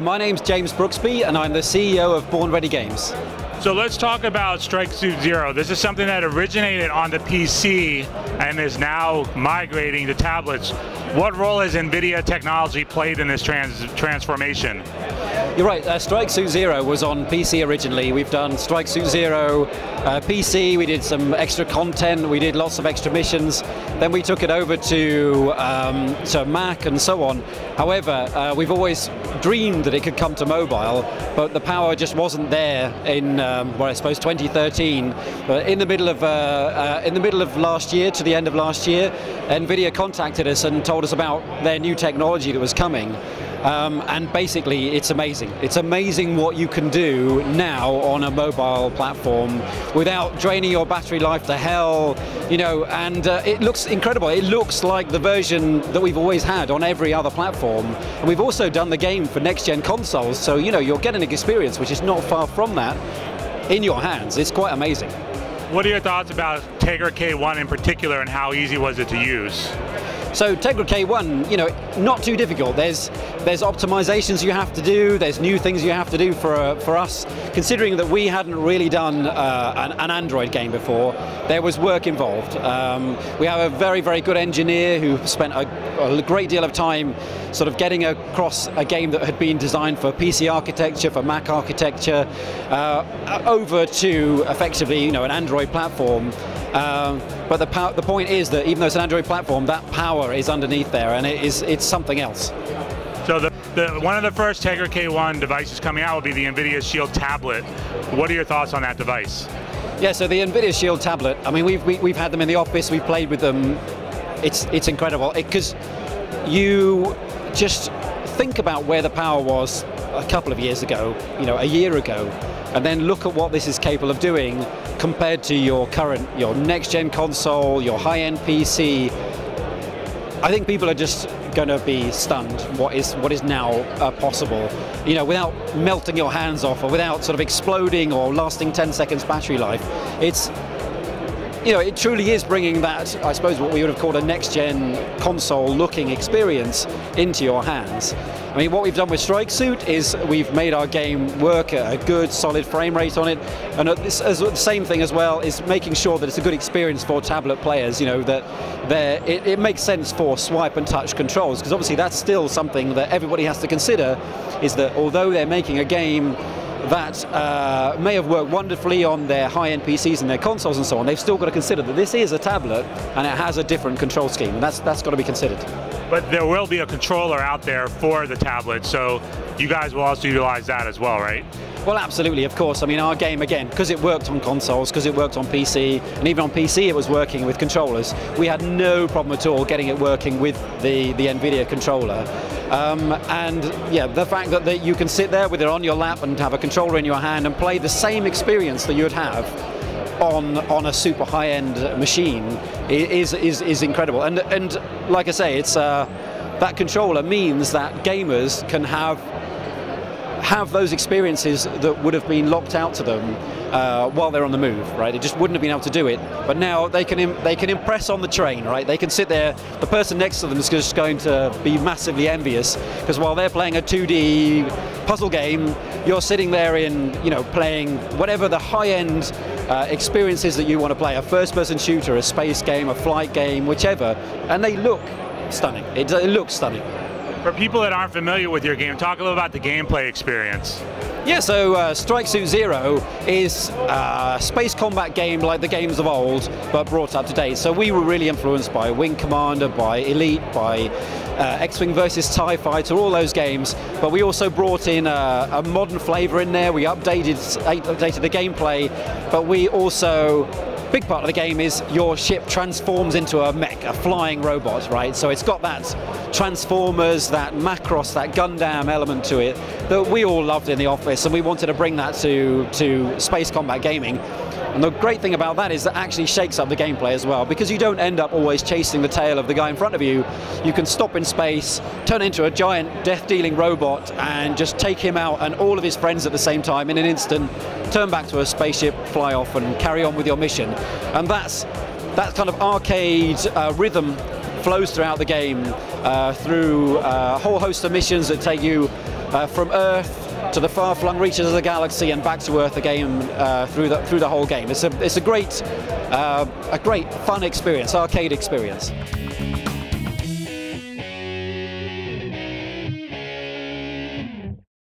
My name's James Brooksby and I'm the CEO of Born Ready Games. So let's talk about Strike Suit Zero. This is something that originated on the PC and is now migrating to tablets. What role has Nvidia technology played in this transformation? You're right, Strike Suit Zero was on PC originally. We've done Strike Suit Zero PC, we did some extra content, we did lots of extra missions, then we took it over to Mac and so on. However, we've always dreamed that it could come to mobile, but the power just wasn't there in, well, I suppose 2013. But in the middle of last year, to the end of last year, Nvidia contacted us and told us about their new technology that was coming. And basically, it's amazing. It's amazing what you can do now on a mobile platform without draining your battery life to hell, you know, and it looks incredible. It looks like the version that we've always had on every other platform. And we've also done the game for next-gen consoles, so, you know, you're getting an experience which is not far from that in your hands. It's quite amazing. What are your thoughts about Tegra K1 in particular, and how easy was it to use? So Tegra K1, you know, not too difficult. There's optimizations you have to do. There's new things you have to do for us. Considering that we hadn't really done an Android game before, there was work involved. We have a very, very good engineer who spent a great deal of time sort of getting across a game that had been designed for PC architecture, for Mac architecture, over to effectively, you know, an Android platform. But the point is that even though it's an Android platform, that power is underneath there, and it's something else. So one of the first Tegra K1 devices coming out will be the Nvidia Shield Tablet. What are your thoughts on that device? Yeah, so the Nvidia Shield Tablet, I mean, we've had them in the office, we've played with them. It's incredible, because you just think about where the power was a couple of years ago, you know, a year ago, and then look at what this is capable of doing compared to your next-gen console, your high-end PC. I think people are just going to be stunned what is now possible, you know, without melting your hands off or without sort of exploding or lasting 10 seconds battery life. It's, you know, it truly is bringing that, I suppose, what we would have called a next-gen console-looking experience into your hands. I mean, what we've done with Strike Suit is we've made our game work at a good, solid frame rate on it, and the same thing as well is making sure that it's a good experience for tablet players. You know, that it makes sense for swipe and touch controls, because obviously that's still something that everybody has to consider. Is that although they're making a game that may have worked wonderfully on their high-end PCs and their consoles and so on, they've still got to consider that this is a tablet and it has a different control scheme, and that's got to be considered. But there will be a controller out there for the tablet, so you guys will also utilize that as well, right? Well, absolutely, of course. I mean, our game, again, because it worked on consoles, because it worked on PC, and even on PC it was working with controllers, we had no problem at all getting it working with the Nvidia controller. And yeah, the fact that you can sit there with it on your lap and have a controller in your hand and play the same experience that you'd have on a super high-end machine is incredible. And like I say, it's that controller means that gamers can have those experiences that would have been locked out to them while they're on the move, right? They just wouldn't have been able to do it. But now they can impress on the train, right? They can sit there, the person next to them is just going to be massively envious, because while they're playing a 2D puzzle game, you're sitting there in, you know, playing whatever the high-end experiences that you want to play, a first-person shooter, a space game, a flight game, whichever, and they look stunning. It looks stunning. For people that aren't familiar with your game, talk a little about the gameplay experience. Yeah, so Strike Suit Zero is a space combat game like the games of old, but brought up to date. So we were really influenced by Wing Commander, by Elite, by X-Wing versus TIE Fighter, all those games. But we also brought in a modern flavor in there. We updated the gameplay, but we also, big part of the game is your ship transforms into a mech, a flying robot, right? So it's got that Transformers, that Macross, that Gundam element to it that we all loved in the office, and we wanted to bring that to space combat gaming. And the great thing about that is that actually shakes up the gameplay as well, because you don't end up always chasing the tail of the guy in front of you. You can stop in space, turn into a giant death-dealing robot, and just take him out and all of his friends at the same time in an instant, turn back to a spaceship, fly off, and carry on with your mission. And that kind of arcade rhythm flows throughout the game, through a whole host of missions that take you from Earth to the far-flung reaches of the galaxy and back to Earth again through the whole game. It's a great fun experience, arcade experience.